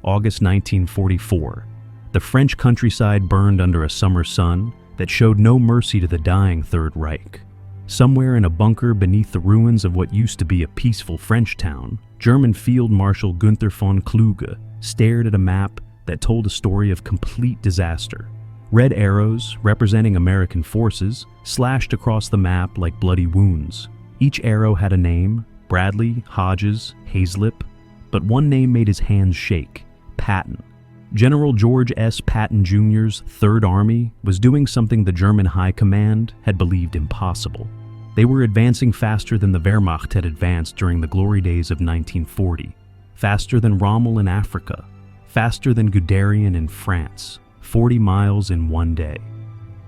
August 1944. The French countryside burned under a summer sun that showed no mercy to the dying Third Reich. Somewhere in a bunker beneath the ruins of what used to be a peaceful French town, German Field Marshal Günther von Kluge stared at a map that told a story of complete disaster. Red arrows, representing American forces, slashed across the map like bloody wounds. Each arrow had a name: Bradley, Hodges, Hazlip, but one name made his hands shake: Patton. General George S. Patton Jr.'s Third Army was doing something the German High Command had believed impossible. They were advancing faster than the Wehrmacht had advanced during the glory days of 1940, faster than Rommel in Africa, faster than Guderian in France, 40 miles in one day,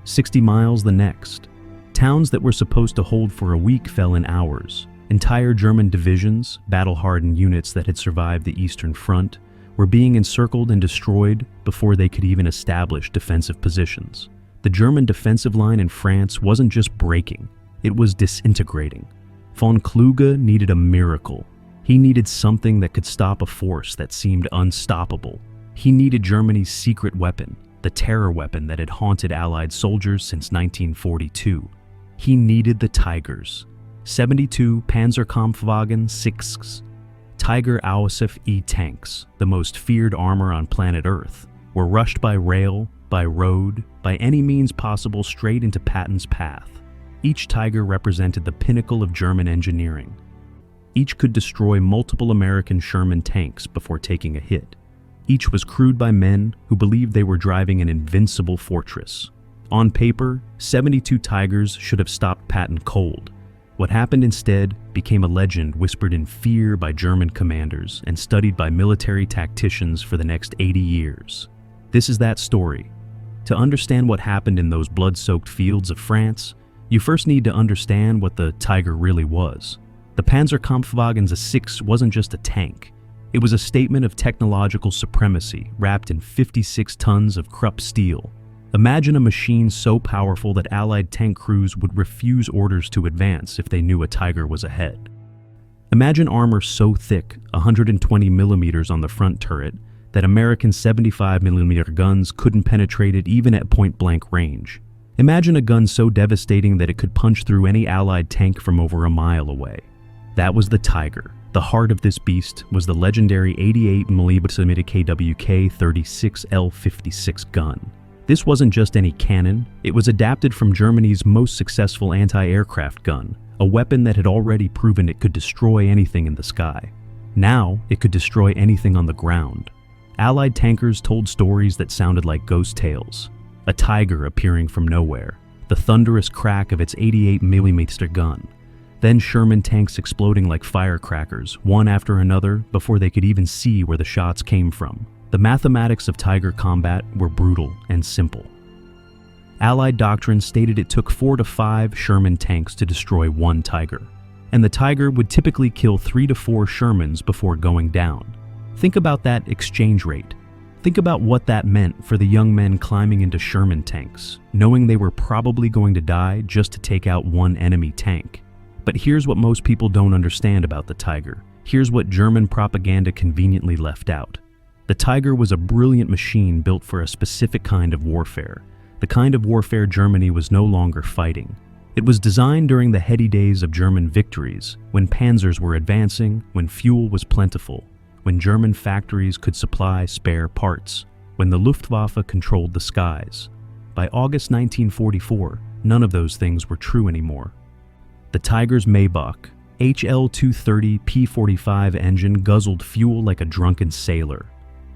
60 miles the next. Towns that were supposed to hold for a week fell in hours. Entire German divisions, battle-hardened units that had survived the Eastern Front, were being encircled and destroyed before they could even establish defensive positions. The German defensive line in France wasn't just breaking, it was disintegrating. Von Kluge needed a miracle. He needed something that could stop a force that seemed unstoppable. He needed Germany's secret weapon, the terror weapon that had haunted Allied soldiers since 1942. He needed the Tigers. 72 Panzerkampfwagen 6s. Tiger Ausf E tanks, the most feared armor on planet Earth, were rushed by rail, by road, by any means possible straight into Patton's path. Each Tiger represented the pinnacle of German engineering. Each could destroy multiple American Sherman tanks before taking a hit. Each was crewed by men who believed they were driving an invincible fortress. On paper, 72 Tigers should have stopped Patton cold. What happened instead became a legend whispered in fear by German commanders and studied by military tacticians for the next 80 years. This is that story. To understand what happened in those blood-soaked fields of France, you first need to understand what the Tiger really was. The Panzerkampfwagen 6 wasn't just a tank. It was a statement of technological supremacy wrapped in 56 tons of Krupp steel. Imagine a machine so powerful that Allied tank crews would refuse orders to advance if they knew a Tiger was ahead. Imagine armor so thick, 120 millimeters on the front turret, that American 75 millimeter guns couldn't penetrate it even at point-blank range. Imagine a gun so devastating that it could punch through any Allied tank from over a mile away. That was the Tiger. The heart of this beast was the legendary 88mm KWK 36L56 gun. This wasn't just any cannon, it was adapted from Germany's most successful anti-aircraft gun, a weapon that had already proven it could destroy anything in the sky. Now, it could destroy anything on the ground. Allied tankers told stories that sounded like ghost tales. A tiger appearing from nowhere, the thunderous crack of its 88mm gun, then Sherman tanks exploding like firecrackers, one after another, before they could even see where the shots came from. The mathematics of Tiger combat were brutal and simple. Allied doctrine stated it took 4 to 5 Sherman tanks to destroy one Tiger, and the Tiger would typically kill 3 to 4 Shermans before going down. Think about that exchange rate. Think about what that meant for the young men climbing into Sherman tanks, knowing they were probably going to die just to take out one enemy tank. But here's what most people don't understand about the Tiger. Here's what German propaganda conveniently left out. The Tiger was a brilliant machine built for a specific kind of warfare, the kind of warfare Germany was no longer fighting. It was designed during the heady days of German victories, when panzers were advancing, when fuel was plentiful, when German factories could supply spare parts, when the Luftwaffe controlled the skies. By August 1944, none of those things were true anymore. The Tiger's Maybach, HL-230 P45 engine guzzled fuel like a drunken sailor.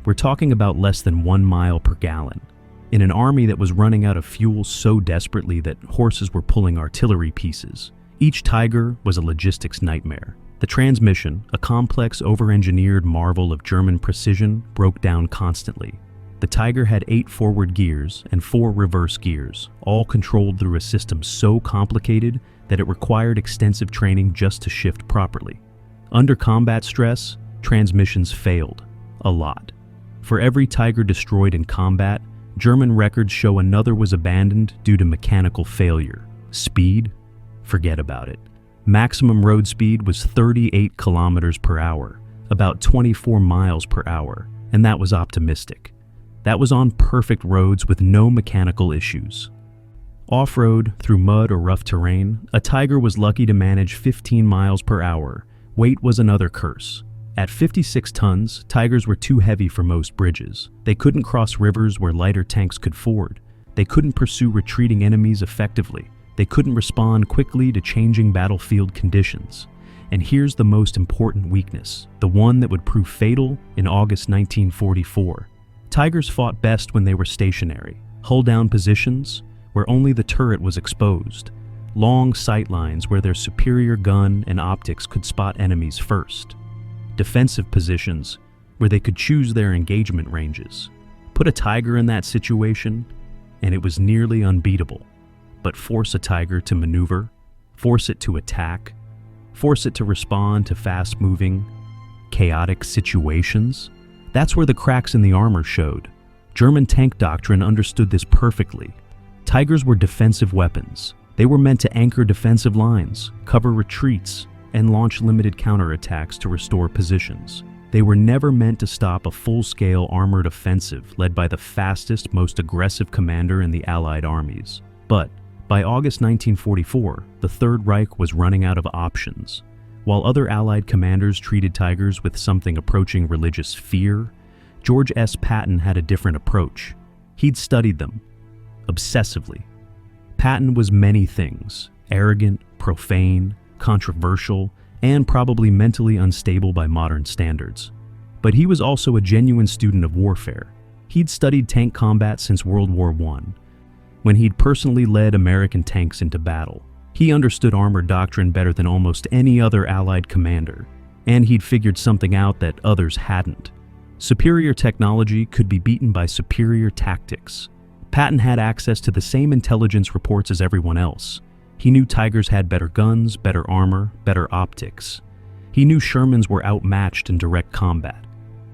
We're talking about less than 1 mile per gallon. In an army that was running out of fuel so desperately that horses were pulling artillery pieces, each Tiger was a logistics nightmare. The transmission, a complex, over-engineered marvel of German precision, broke down constantly. The Tiger had 8 forward gears and 4 reverse gears, all controlled through a system so complicated that it required extensive training just to shift properly. Under combat stress, transmissions failed. A lot. For every Tiger destroyed in combat, German records show another was abandoned due to mechanical failure. Speed? Forget about it. Maximum road speed was 38 kilometers per hour, about 24 miles per hour, and that was optimistic. That was on perfect roads with no mechanical issues. Off-road, through mud or rough terrain, a Tiger was lucky to manage 15 miles per hour. Weight was another curse. At 56 tons, Tigers were too heavy for most bridges. They couldn't cross rivers where lighter tanks could ford. They couldn't pursue retreating enemies effectively. They couldn't respond quickly to changing battlefield conditions. And here's the most important weakness, the one that would prove fatal in August 1944. Tigers fought best when they were stationary, hull-down positions where only the turret was exposed, long sight lines where their superior gun and optics could spot enemies first, defensive positions where they could choose their engagement ranges. Put a Tiger in that situation, and it was nearly unbeatable. But force a Tiger to maneuver, force it to attack, force it to respond to fast-moving, chaotic situations. That's where the cracks in the armor showed. German tank doctrine understood this perfectly. Tigers were defensive weapons. They were meant to anchor defensive lines, cover retreats, and launch limited counterattacks to restore positions. They were never meant to stop a full-scale armored offensive led by the fastest, most aggressive commander in the Allied armies. But by August 1944, the Third Reich was running out of options. While other Allied commanders treated Tigers with something approaching religious fear, George S. Patton had a different approach. He'd studied them obsessively. Patton was many things: arrogant, profane, controversial, and probably mentally unstable by modern standards. But he was also a genuine student of warfare. He'd studied tank combat since World War I, when he'd personally led American tanks into battle. He understood armor doctrine better than almost any other Allied commander, and he'd figured something out that others hadn't. Superior technology could be beaten by superior tactics. Patton had access to the same intelligence reports as everyone else. He knew Tigers had better guns, better armor, better optics. He knew Shermans were outmatched in direct combat.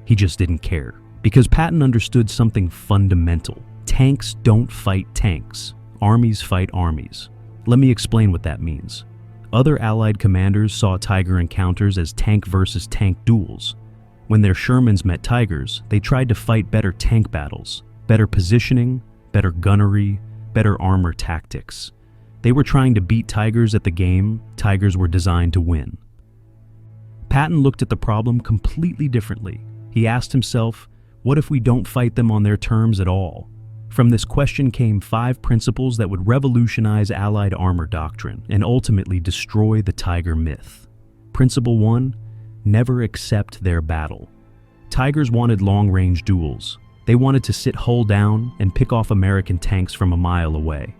He just didn't care, because Patton understood something fundamental. Tanks don't fight tanks. Armies fight armies. Let me explain what that means. Other Allied commanders saw Tiger encounters as tank versus tank duels. When their Shermans met Tigers, they tried to fight better tank battles, better positioning, better gunnery, better armor tactics. They were trying to beat Tigers at the game Tigers were designed to win. Patton looked at the problem completely differently. He asked himself, what if we don't fight them on their terms at all? From this question came 5 principles that would revolutionize Allied armor doctrine and ultimately destroy the Tiger myth. Principle 1, never accept their battle. Tigers wanted long-range duels. They wanted to sit hull down and pick off American tanks from a mile away.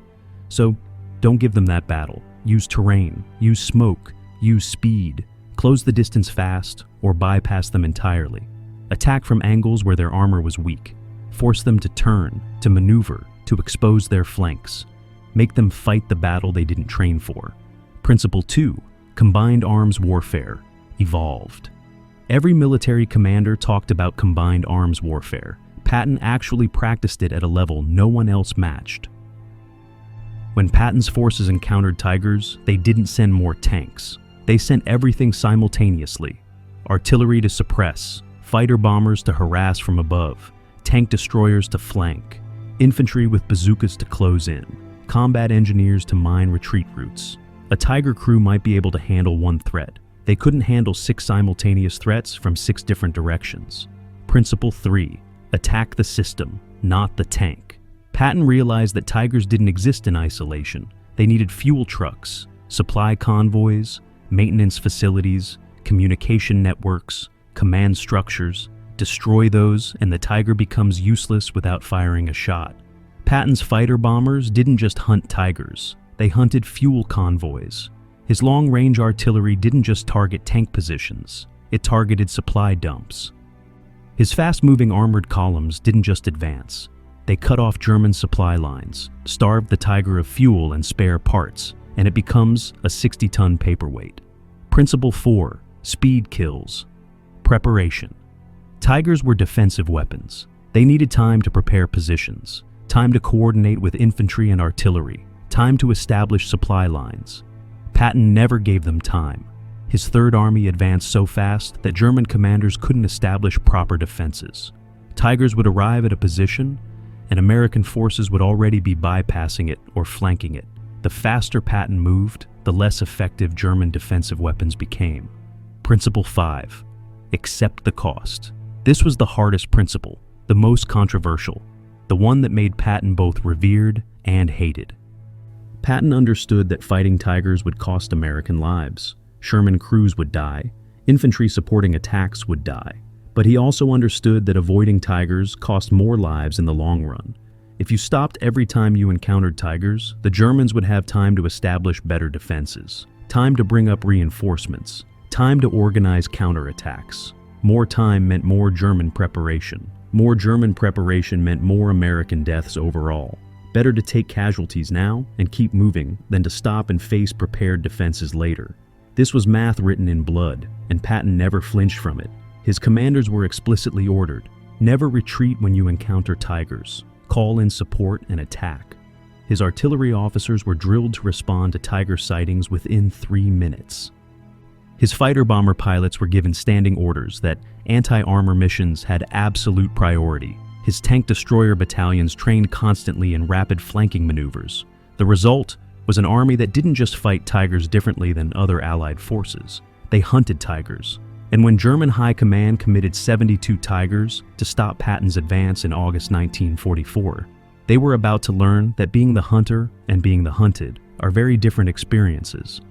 So, don't give them that battle. Use terrain, use smoke, use speed, close the distance fast, or bypass them entirely. Attack from angles where their armor was weak. Force them to turn, to maneuver, to expose their flanks. Make them fight the battle they didn't train for. Principle 2, combined arms warfare, evolved. Every military commander talked about combined arms warfare. Patton actually practiced it at a level no one else matched. When Patton's forces encountered Tigers, they didn't send more tanks. They sent everything simultaneously. Artillery to suppress, fighter bombers to harass from above, tank destroyers to flank, infantry with bazookas to close in, combat engineers to mine retreat routes. A Tiger crew might be able to handle one threat. They couldn't handle 6 simultaneous threats from 6 different directions. Principle 3, attack the system, not the tank. Patton realized that Tigers didn't exist in isolation. They needed fuel trucks, supply convoys, maintenance facilities, communication networks, command structures. Destroy those, and the Tiger becomes useless without firing a shot. Patton's fighter bombers didn't just hunt Tigers. They hunted fuel convoys. His long-range artillery didn't just target tank positions. It targeted supply dumps. His fast-moving armored columns didn't just advance. They cut off German supply lines, starved the Tiger of fuel and spare parts, and it becomes a 60-ton paperweight. Principle 4, speed kills. Preparation. Tigers were defensive weapons. They needed time to prepare positions, time to coordinate with infantry and artillery, time to establish supply lines. Patton never gave them time. His Third Army advanced so fast that German commanders couldn't establish proper defenses. Tigers would arrive at a position, and American forces would already be bypassing it or flanking it. The faster Patton moved, the less effective German defensive weapons became. Principle 5. Accept the cost. This was the hardest principle, the most controversial, the one that made Patton both revered and hated. Patton understood that fighting Tigers would cost American lives. Sherman crews would die, infantry supporting attacks would die. But he also understood that avoiding Tigers cost more lives in the long run. If you stopped every time you encountered Tigers, the Germans would have time to establish better defenses, time to bring up reinforcements, time to organize counterattacks. More time meant more German preparation. More German preparation meant more American deaths overall. Better to take casualties now and keep moving than to stop and face prepared defenses later. This was math written in blood, and Patton never flinched from it. His commanders were explicitly ordered, never retreat when you encounter Tigers. Call in support and attack. His artillery officers were drilled to respond to Tiger sightings within 3 minutes. His fighter bomber pilots were given standing orders that anti-armor missions had absolute priority. His tank destroyer battalions trained constantly in rapid flanking maneuvers. The result was an army that didn't just fight Tigers differently than other Allied forces. They hunted Tigers. And when German High Command committed 72 Tigers to stop Patton's advance in August 1944, they were about to learn that being the hunter and being the hunted are very different experiences.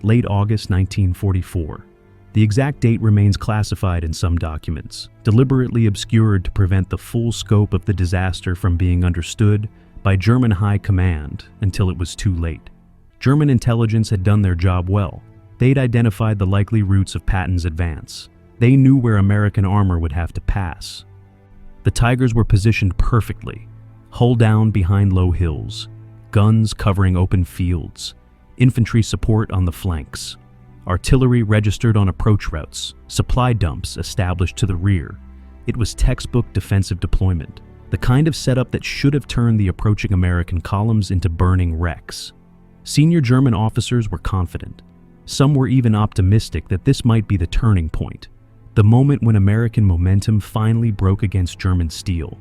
Late August 1944. The exact date remains classified in some documents, deliberately obscured to prevent the full scope of the disaster from being understood by German High Command until it was too late. German intelligence had done their job well. They'd identified the likely routes of Patton's advance. They knew where American armor would have to pass. The Tigers were positioned perfectly, hull down behind low hills, guns covering open fields, infantry support on the flanks, artillery registered on approach routes, supply dumps established to the rear. It was textbook defensive deployment, the kind of setup that should have turned the approaching American columns into burning wrecks. Senior German officers were confident. Some were even optimistic that this might be the turning point, the moment when American momentum finally broke against German steel.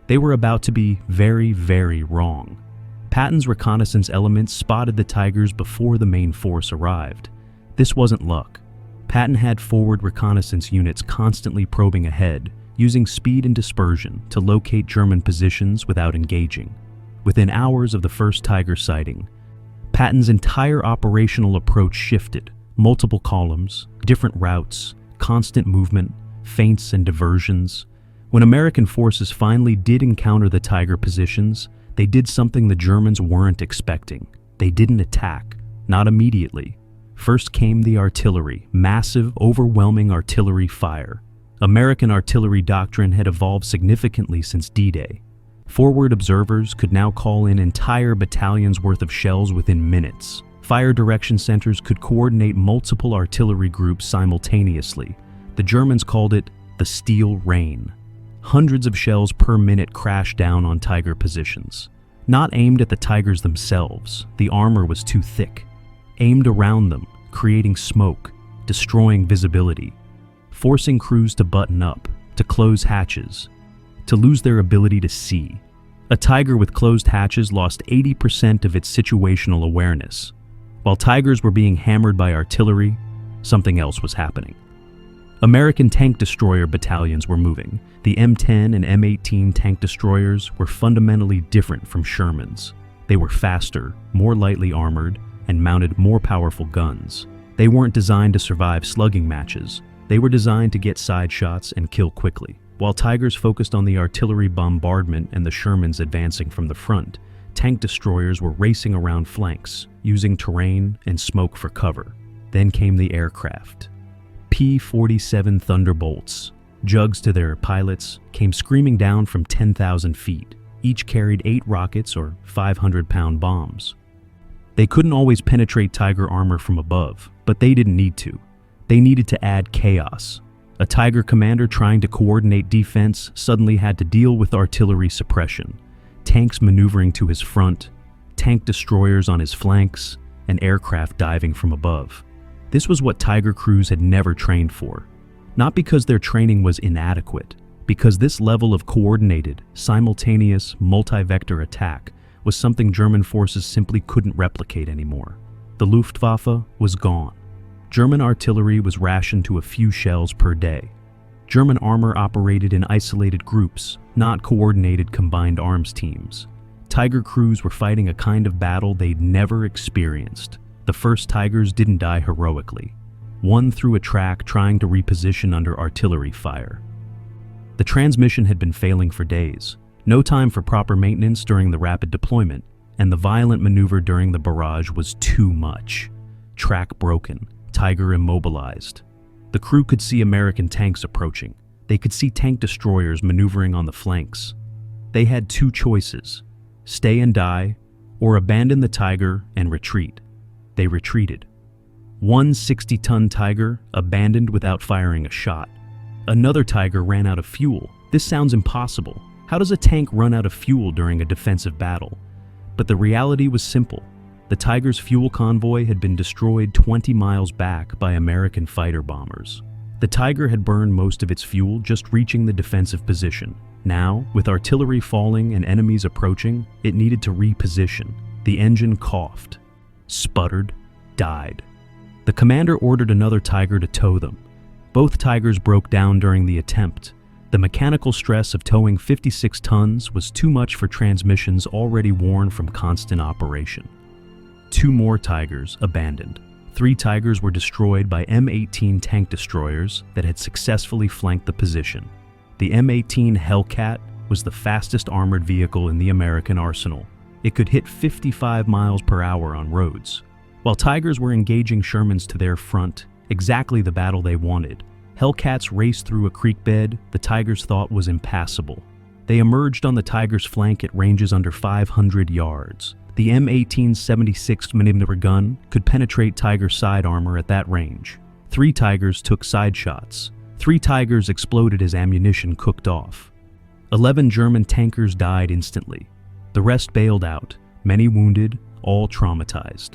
They were about to be very, very wrong. Patton's reconnaissance elements spotted the Tigers before the main force arrived. This wasn't luck. Patton had forward reconnaissance units constantly probing ahead, using speed and dispersion to locate German positions without engaging. Within hours of the first Tiger sighting, Patton's entire operational approach shifted. Multiple columns, different routes, constant movement, feints and diversions. When American forces finally did encounter the Tiger positions, they did something the Germans weren't expecting. They didn't attack, not immediately. First came the artillery, massive, overwhelming artillery fire. American artillery doctrine had evolved significantly since D-Day. Forward observers could now call in entire battalions worth of shells within minutes. Fire direction centers could coordinate multiple artillery groups simultaneously. The Germans called it the Steel Rain. Hundreds of shells per minute crashed down on Tiger positions. Not aimed at the Tigers themselves, the armor was too thick. Aimed around them, creating smoke, destroying visibility, forcing crews to button up, to close hatches, to lose their ability to see. A Tiger with closed hatches lost 80% of its situational awareness. While Tigers were being hammered by artillery, something else was happening. American tank destroyer battalions were moving. The M10 and M18 tank destroyers were fundamentally different from Sherman's. They were faster, more lightly armored, and mounted more powerful guns. They weren't designed to survive slugging matches. They were designed to get side shots and kill quickly. While Tigers focused on the artillery bombardment and the Shermans advancing from the front, tank destroyers were racing around flanks, using terrain and smoke for cover. Then came the aircraft. P-47 Thunderbolts, jugs to their pilots, came screaming down from 10,000 feet. Each carried 8 rockets or 500-pound bombs. They couldn't always penetrate Tiger armor from above, but they didn't need to. They needed to add chaos. A Tiger commander trying to coordinate defense suddenly had to deal with artillery suppression, tanks maneuvering to his front, tank destroyers on his flanks, and aircraft diving from above. This was what Tiger crews had never trained for. Not because their training was inadequate, because this level of coordinated, simultaneous, multi-vector attack was something German forces simply couldn't replicate anymore. The Luftwaffe was gone. German artillery was rationed to a few shells per day. German armor operated in isolated groups, not coordinated combined arms teams. Tiger crews were fighting a kind of battle they'd never experienced. The first Tigers didn't die heroically. One threw a track trying to reposition under artillery fire. The transmission had been failing for days. No time for proper maintenance during the rapid deployment, and the violent maneuver during the barrage was too much. Track broken, Tiger immobilized. The crew could see American tanks approaching. They could see tank destroyers maneuvering on the flanks. They had two choices: stay and die, or abandon the Tiger and retreat. They retreated. One 60-ton Tiger abandoned without firing a shot. Another Tiger ran out of fuel. This sounds impossible. How does a tank run out of fuel during a defensive battle? But the reality was simple. The Tiger's fuel convoy had been destroyed 20 miles back by American fighter bombers. The Tiger had burned most of its fuel just reaching the defensive position. Now, with artillery falling and enemies approaching, it needed to reposition. The engine coughed, sputtered, died. The commander ordered another Tiger to tow them. Both Tigers broke down during the attempt. The mechanical stress of towing 56 tons was too much for transmissions already worn from constant operation. Two more Tigers abandoned. 3 Tigers were destroyed by M18 tank destroyers that had successfully flanked the position. The M18 Hellcat was the fastest armored vehicle in the American arsenal. It could hit 55 miles per hour on roads. While Tigers were engaging Shermans to their front, exactly the battle they wanted, Hellcats raced through a creek bed the Tigers thought was impassable. They emerged on the Tigers' flank at ranges under 500 yards. The M18 76mm gun could penetrate Tiger side armor at that range. 3 Tigers took side shots. 3 Tigers exploded as ammunition cooked off. 11 German tankers died instantly. The rest bailed out, many wounded, all traumatized.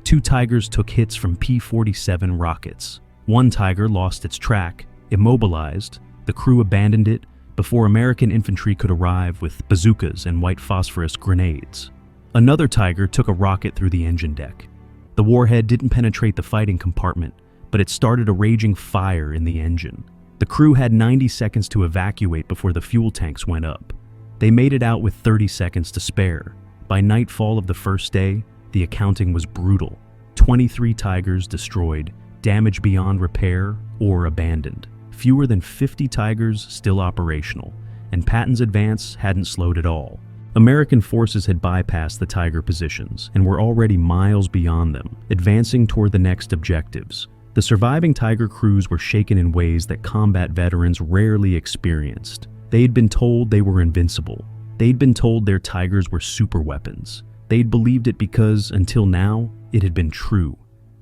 2 Tigers took hits from P-47 rockets. 1 Tiger lost its track, immobilized. The crew abandoned it before American infantry could arrive with bazookas and white phosphorus grenades. Another Tiger took a rocket through the engine deck. The warhead didn't penetrate the fighting compartment, but it started a raging fire in the engine. The crew had 90 seconds to evacuate before the fuel tanks went up. They made it out with 30 seconds to spare. By nightfall of the first day, the accounting was brutal. 23 Tigers destroyed, damaged beyond repair, or abandoned. Fewer than 50 Tigers still operational, and Patton's advance hadn't slowed at all. American forces had bypassed the Tiger positions and were already miles beyond them, advancing toward the next objectives. The surviving Tiger crews were shaken in ways that combat veterans rarely experienced. They'd been told they were invincible. They'd been told their Tigers were superweapons. They'd believed it because, until now, it had been true.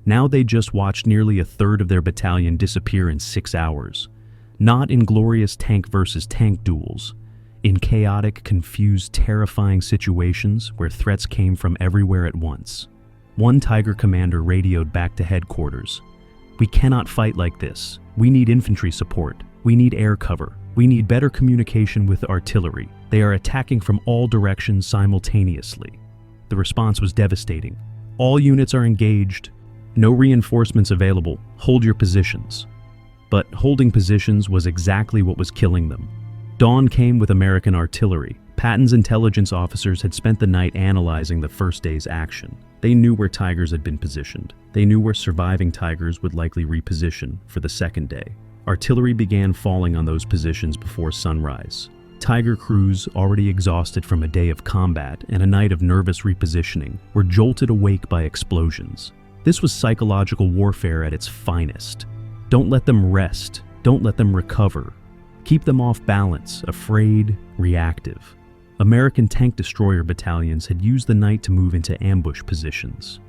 Now they just watched nearly a third of their battalion disappear in 6 hours. Not in glorious tank versus tank duels. In chaotic, confused, terrifying situations where threats came from everywhere at once. One Tiger commander radioed back to headquarters. "We cannot fight like this. We need infantry support. We need air cover. We need better communication with artillery. They are attacking from all directions simultaneously." The response was devastating. "All units are engaged. No reinforcements available. Hold your positions." But holding positions was exactly what was killing them. Dawn came with American artillery. Patton's intelligence officers had spent the night analyzing the first day's action. They knew where Tigers had been positioned. They knew where surviving Tigers would likely reposition for the second day. Artillery began falling on those positions before sunrise. Tiger crews, already exhausted from a day of combat and a night of nervous repositioning, were jolted awake by explosions. This was psychological warfare at its finest. Don't let them rest. Don't let them recover. Keep them off balance, afraid, reactive. American tank destroyer battalions had used the night to move into ambush positions.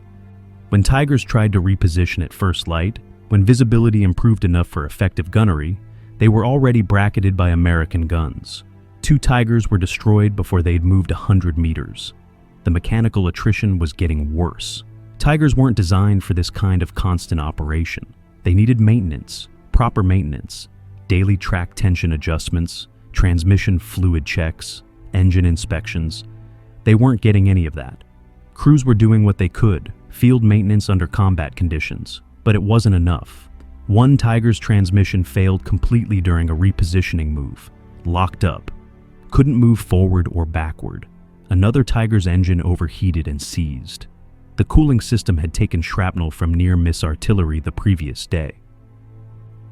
When Tigers tried to reposition at first light, when visibility improved enough for effective gunnery, they were already bracketed by American guns. 2 Tigers were destroyed before they'd moved 100 meters. The mechanical attrition was getting worse. Tigers weren't designed for this kind of constant operation. They needed maintenance, proper maintenance, daily track tension adjustments, transmission fluid checks, engine inspections. They weren't getting any of that. Crews were doing what they could, field maintenance under combat conditions, but it wasn't enough. One Tiger's transmission failed completely during a repositioning move, locked up, couldn't move forward or backward. Another Tiger's engine overheated and seized. The cooling system had taken shrapnel from near-miss artillery the previous day.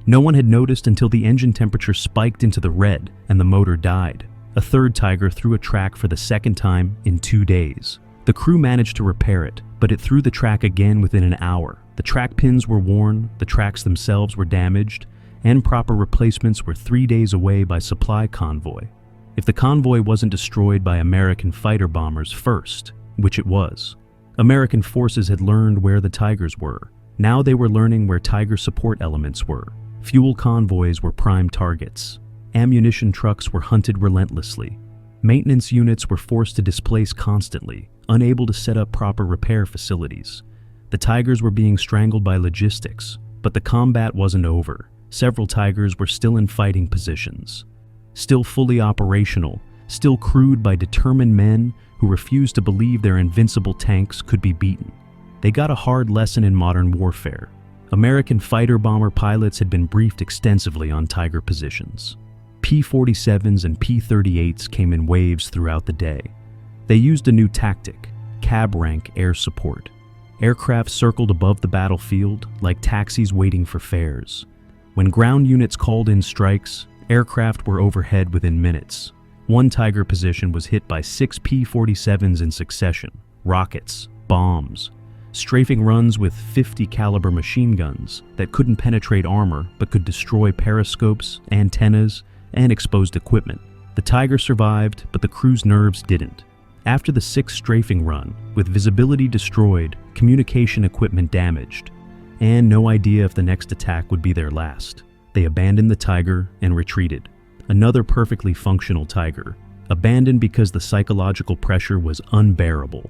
No one had noticed until the engine temperature spiked into the red and the motor died. A third Tiger threw a track for the second time in 2 days. The crew managed to repair it, but it threw the track again within an hour. The track pins were worn, the tracks themselves were damaged, and proper replacements were 3 days away by supply convoy. If the convoy wasn't destroyed by American fighter bombers first, which it was. American forces had learned where the Tigers were. Now they were learning where Tiger support elements were. Fuel convoys were prime targets. Ammunition trucks were hunted relentlessly. Maintenance units were forced to displace constantly, unable to set up proper repair facilities. The Tigers were being strangled by logistics, but the combat wasn't over. Several Tigers were still in fighting positions. Still fully operational, still crewed by determined men who refused to believe their invincible tanks could be beaten. They got a hard lesson in modern warfare. American fighter-bomber pilots had been briefed extensively on Tiger positions. P-47s and P-38s came in waves throughout the day. They used a new tactic, cab rank air support. Aircraft circled above the battlefield like taxis waiting for fares. When ground units called in strikes, aircraft were overhead within minutes. One Tiger position was hit by 6 P-47s in succession, rockets, bombs, strafing runs with 50 caliber machine guns that couldn't penetrate armor but could destroy periscopes, antennas, and exposed equipment. The Tiger survived, but the crew's nerves didn't. After the 6th strafing run, with visibility destroyed, communication equipment damaged, and no idea if the next attack would be their last, they abandoned the Tiger and retreated. Another perfectly functional Tiger, abandoned because the psychological pressure was unbearable.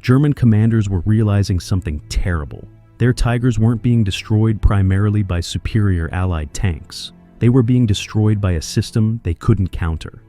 German commanders were realizing something terrible. Their Tigers weren't being destroyed primarily by superior Allied tanks. They were being destroyed by a system they couldn't counter.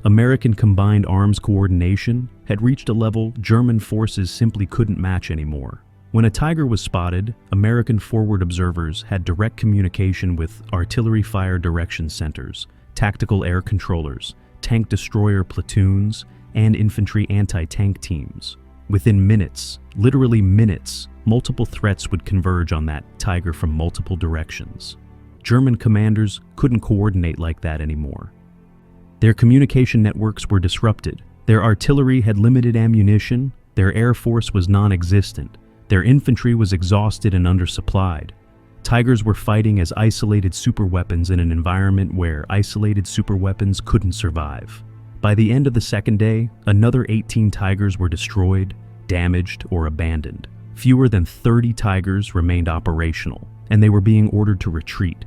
American combined arms coordination had reached a level German forces simply couldn't match anymore. When a Tiger was spotted, American forward observers had direct communication with artillery fire direction centers, tactical air controllers, tank destroyer platoons, and infantry anti-tank teams. Within minutes, literally minutes, multiple threats would converge on that Tiger from multiple directions. German commanders couldn't coordinate like that anymore. Their communication networks were disrupted. Their artillery had limited ammunition, their air force was non-existent, their infantry was exhausted and undersupplied. Tigers were fighting as isolated superweapons in an environment where isolated superweapons couldn't survive. By the end of the second day, another 18 Tigers were destroyed, damaged, or abandoned. Fewer than 30 Tigers remained operational, and they were being ordered to retreat.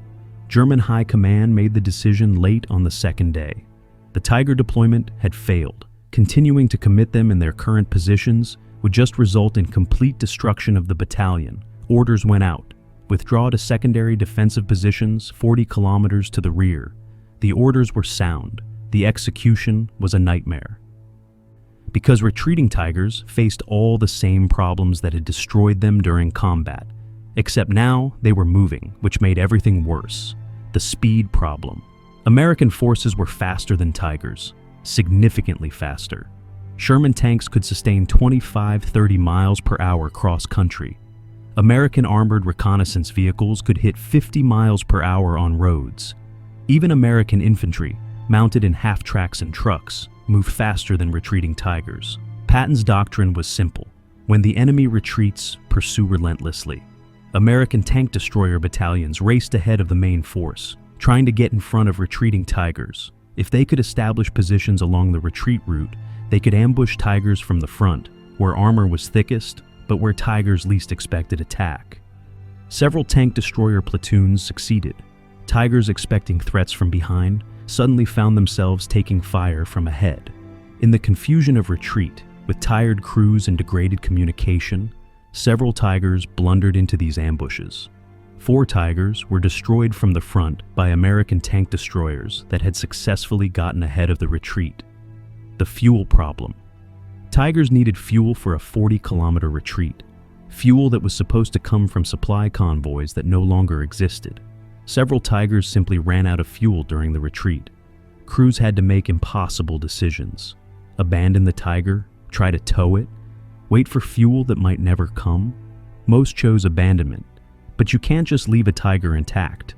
German High Command made the decision late on the second day. The Tiger deployment had failed. Continuing to commit them in their current positions would just result in complete destruction of the battalion. Orders went out. Withdraw to secondary defensive positions 40 kilometers to the rear. The orders were sound. The execution was a nightmare. Because retreating Tigers faced all the same problems that had destroyed them during combat, except now they were moving, which made everything worse. The speed problem. American forces were faster than Tigers, significantly faster. Sherman tanks could sustain 25-30 miles per hour cross-country. American armored reconnaissance vehicles could hit 50 miles per hour on roads. Even American infantry, mounted in half-tracks and trucks, moved faster than retreating Tigers. Patton's doctrine was simple. When the enemy retreats, pursue relentlessly. American tank destroyer battalions raced ahead of the main force, trying to get in front of retreating Tigers. If they could establish positions along the retreat route, they could ambush Tigers from the front, where armor was thickest, but where Tigers least expected attack. Several tank destroyer platoons succeeded. Tigers, expecting threats from behind, suddenly found themselves taking fire from ahead. In the confusion of retreat, with tired crews and degraded communication, several Tigers blundered into these ambushes. 4 Tigers were destroyed from the front by American tank destroyers that had successfully gotten ahead of the retreat. The fuel problem. Tigers needed fuel for a 40-kilometer retreat, fuel that was supposed to come from supply convoys that no longer existed. Several Tigers simply ran out of fuel during the retreat. Crews had to make impossible decisions. Abandon the Tiger, try to tow it, wait for fuel that might never come. Most chose abandonment, but you can't just leave a Tiger intact.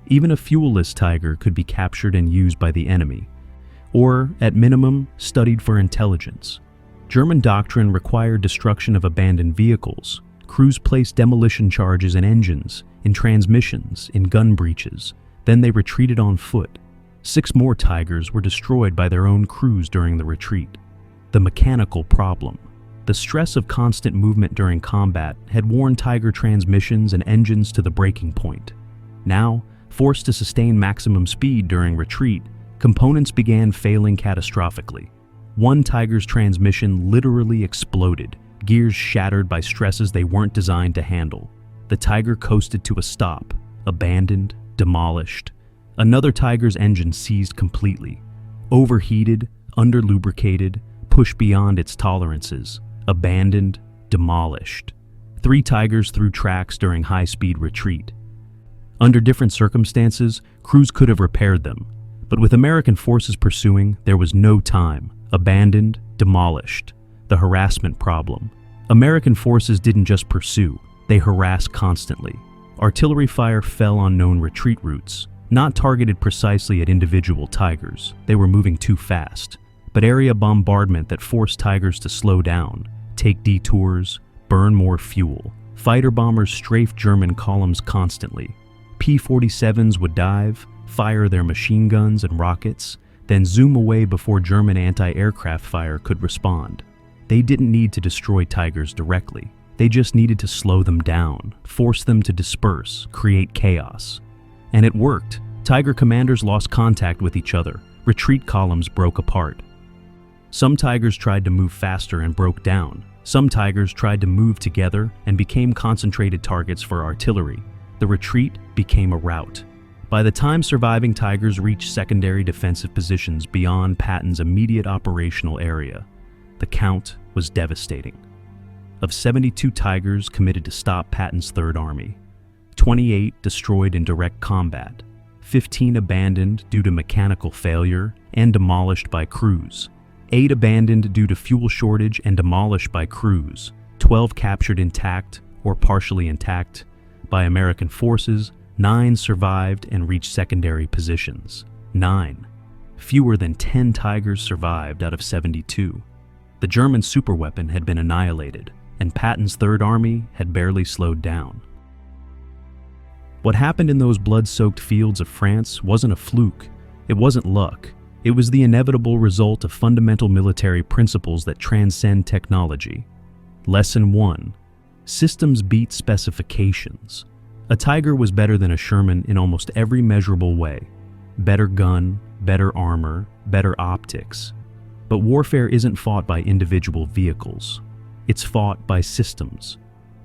Even a fuelless Tiger could be captured and used by the enemy, or, at minimum, studied for intelligence. German doctrine required destruction of abandoned vehicles. Crews placed demolition charges in engines, in transmissions, in gun breaches. Then they retreated on foot. 6 more Tigers were destroyed by their own crews during the retreat. The mechanical problem. The stress of constant movement during combat had worn Tiger transmissions and engines to the breaking point. Now, forced to sustain maximum speed during retreat, components began failing catastrophically. One Tiger's transmission literally exploded, gears shattered by stresses they weren't designed to handle. The Tiger coasted to a stop, abandoned, demolished. Another Tiger's engine seized completely. Overheated, under-lubricated, pushed beyond its tolerances. Abandoned, demolished. 3 Tigers threw tracks during high-speed retreat. Under different circumstances, crews could have repaired them, but with American forces pursuing, there was no time. Abandoned, demolished. The harassment problem. American forces didn't just pursue, they harassed constantly. Artillery fire fell on known retreat routes, not targeted precisely at individual Tigers. They were moving too fast, but area bombardment that forced Tigers to slow down, take detours, burn more fuel. Fighter bombers strafed German columns constantly. P-47s would dive, fire their machine guns and rockets, then zoom away before German anti-aircraft fire could respond. They didn't need to destroy Tigers directly. They just needed to slow them down, force them to disperse, create chaos. And it worked. Tiger commanders lost contact with each other. Retreat columns broke apart. Some Tigers tried to move faster and broke down. Some Tigers tried to move together and became concentrated targets for artillery. The retreat became a rout. By the time surviving Tigers reached secondary defensive positions beyond Patton's immediate operational area, the count was devastating. Of 72 Tigers committed to stop Patton's Third Army, 28 destroyed in direct combat, 15 abandoned due to mechanical failure and demolished by crews, 8 abandoned due to fuel shortage and demolished by crews, 12 captured intact or partially intact by American forces, 9 survived and reached secondary positions. 9. Fewer than 10 Tigers survived out of 72. The German superweapon had been annihilated, and Patton's Third Army had barely slowed down. What happened in those blood-soaked fields of France wasn't a fluke. It wasn't luck. It was the inevitable result of fundamental military principles that transcend technology. Lesson 1. Systems beat specifications. A Tiger was better than a Sherman in almost every measurable way. Better gun, better armor, better optics. But warfare isn't fought by individual vehicles. It's fought by systems.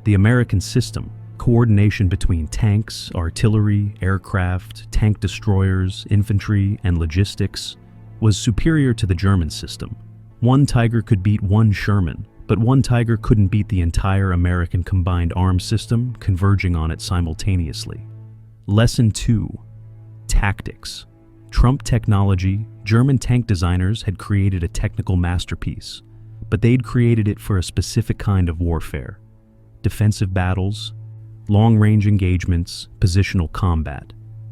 The American system, coordination between tanks, artillery, aircraft, tank destroyers, infantry, and logistics, was superior to the German system. One Tiger could beat one Sherman, but one Tiger couldn't beat the entire American combined arms system converging on it simultaneously. Lesson 2. Tactics. Trump technology, German tank designers had created a technical masterpiece, but they'd created it for a specific kind of warfare. Defensive battles, long-range engagements, positional combat.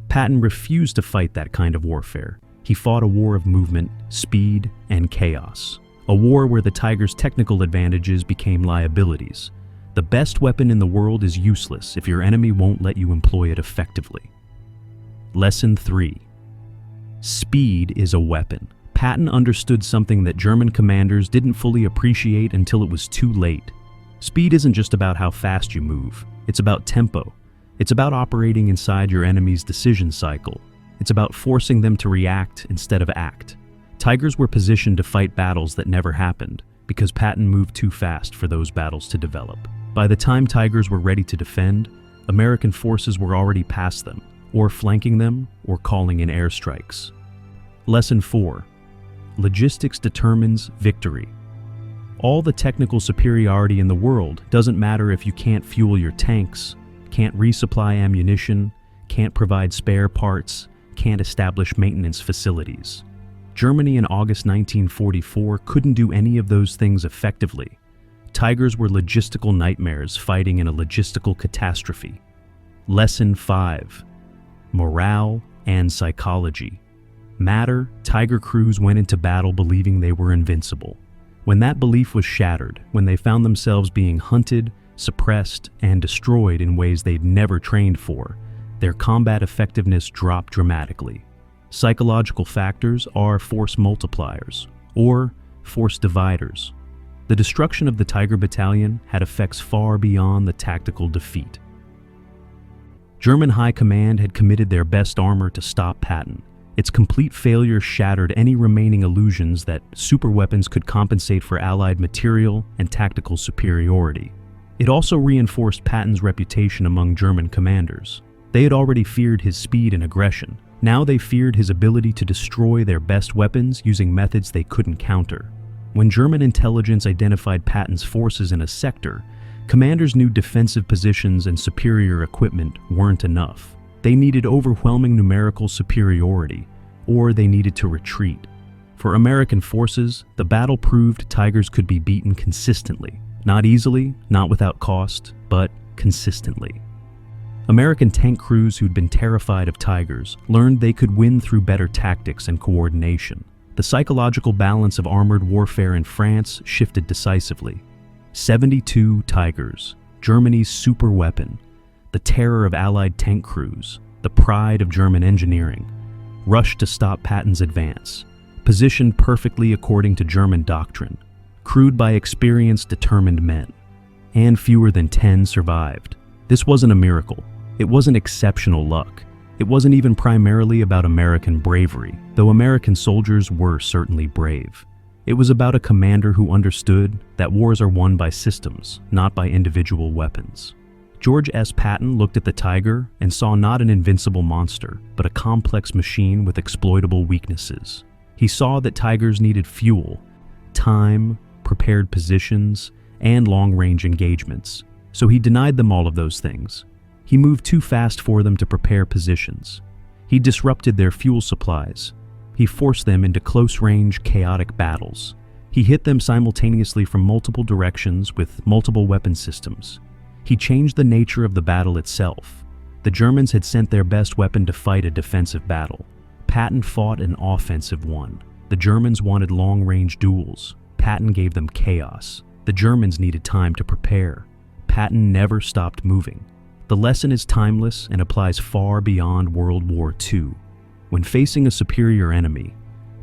Patton refused to fight that kind of warfare. He fought a war of movement, speed, and chaos. A war where the Tiger's technical advantages became liabilities. The best weapon in the world is useless if your enemy won't let you employ it effectively. Lesson 3. Speed is a weapon. Patton understood something that German commanders didn't fully appreciate until it was too late. Speed isn't just about how fast you move. It's about tempo. It's about operating inside your enemy's decision cycle. It's about forcing them to react instead of act. Tigers were positioned to fight battles that never happened because Patton moved too fast for those battles to develop. By the time Tigers were ready to defend, American forces were already past them, or flanking them, or calling in airstrikes. Lesson 4. Logistics determines victory. All the technical superiority in the world doesn't matter if you can't fuel your tanks, can't resupply ammunition, can't provide spare parts, can't establish maintenance facilities. Germany in August 1944 couldn't do any of those things effectively. Tigers were logistical nightmares fighting in a logistical catastrophe. Lesson 5. Morale and psychology. Matter, Tiger crews went into battle believing they were invincible. When that belief was shattered, when they found themselves being hunted, suppressed, and destroyed in ways they'd never trained for, their combat effectiveness dropped dramatically. Psychological factors are force multipliers, or force dividers. The destruction of the Tiger Battalion had effects far beyond the tactical defeat. German High Command had committed their best armor to stop Patton. Its complete failure shattered any remaining illusions that superweapons could compensate for Allied material and tactical superiority. It also reinforced Patton's reputation among German commanders. They had already feared his speed and aggression. Now they feared his ability to destroy their best weapons using methods they couldn't counter. When German intelligence identified Patton's forces in a sector, commanders knew defensive positions and superior equipment weren't enough. They needed overwhelming numerical superiority, or they needed to retreat. For American forces, the battle proved Tigers could be beaten consistently. Not easily, not without cost, but consistently. American tank crews who'd been terrified of Tigers learned they could win through better tactics and coordination. The psychological balance of armored warfare in France shifted decisively. 72 Tigers, Germany's super weapon, the terror of Allied tank crews, the pride of German engineering, rushed to stop Patton's advance, positioned perfectly according to German doctrine, crewed by experienced, determined men. And fewer than 10 survived. This wasn't a miracle. It wasn't exceptional luck. It wasn't even primarily about American bravery, though American soldiers were certainly brave. It was about a commander who understood that wars are won by systems, not by individual weapons. George S. Patton looked at the Tiger and saw not an invincible monster, but a complex machine with exploitable weaknesses. He saw that Tigers needed fuel, time, prepared positions, and long-range engagements. So he denied them all of those things. He moved too fast for them to prepare positions. He disrupted their fuel supplies. He forced them into close-range, chaotic battles. He hit them simultaneously from multiple directions with multiple weapon systems. He changed the nature of the battle itself. The Germans had sent their best weapon to fight a defensive battle. Patton fought an offensive one. The Germans wanted long-range duels. Patton gave them chaos. The Germans needed time to prepare. Patton never stopped moving. The lesson is timeless and applies far beyond World War II. When facing a superior enemy,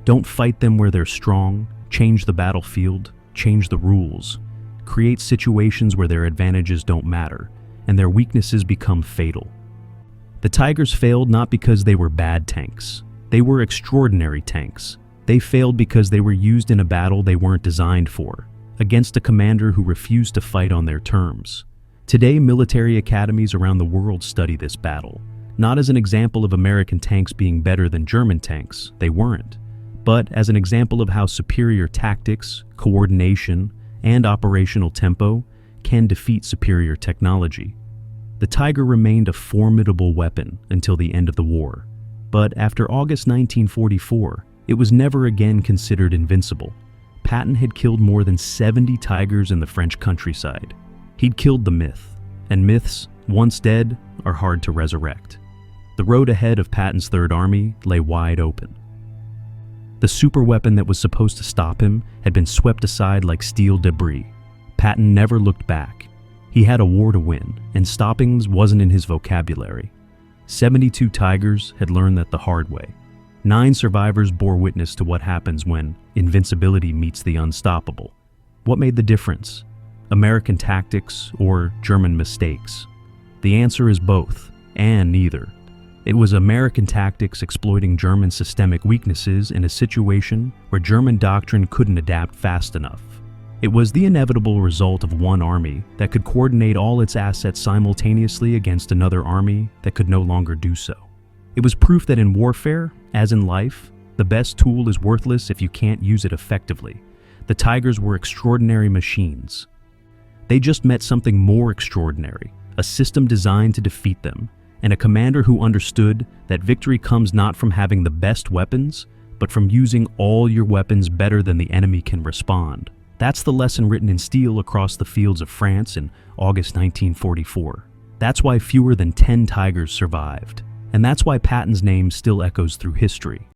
don't fight them where they're strong, change the battlefield, change the rules. Create situations where their advantages don't matter, and their weaknesses become fatal. The Tigers failed not because they were bad tanks. They were extraordinary tanks. They failed because they were used in a battle they weren't designed for, against a commander who refused to fight on their terms. Today, military academies around the world study this battle, not as an example of American tanks being better than German tanks, they weren't, but as an example of how superior tactics, coordination, and operational tempo can defeat superior technology. The Tiger remained a formidable weapon until the end of the war, but after August 1944, it was never again considered invincible. Patton had killed more than 70 Tigers in the French countryside. He'd killed the myth, and myths, once dead, are hard to resurrect. The road ahead of Patton's Third Army lay wide open. The superweapon that was supposed to stop him had been swept aside like steel debris. Patton never looked back. He had a war to win, and stopping wasn't in his vocabulary. 72 Tigers had learned that the hard way. 9 survivors bore witness to what happens when invincibility meets the unstoppable. What made the difference? American tactics or German mistakes? The answer is both, and neither. It was American tactics exploiting German systemic weaknesses in a situation where German doctrine couldn't adapt fast enough. It was the inevitable result of one army that could coordinate all its assets simultaneously against another army that could no longer do so. It was proof that in warfare, as in life, the best tool is worthless if you can't use it effectively. The Tigers were extraordinary machines. They just met something more extraordinary, a system designed to defeat them, and a commander who understood that victory comes not from having the best weapons, but from using all your weapons better than the enemy can respond. That's the lesson written in steel across the fields of France in August 1944. That's why fewer than 10 Tigers survived. And that's why Patton's name still echoes through history.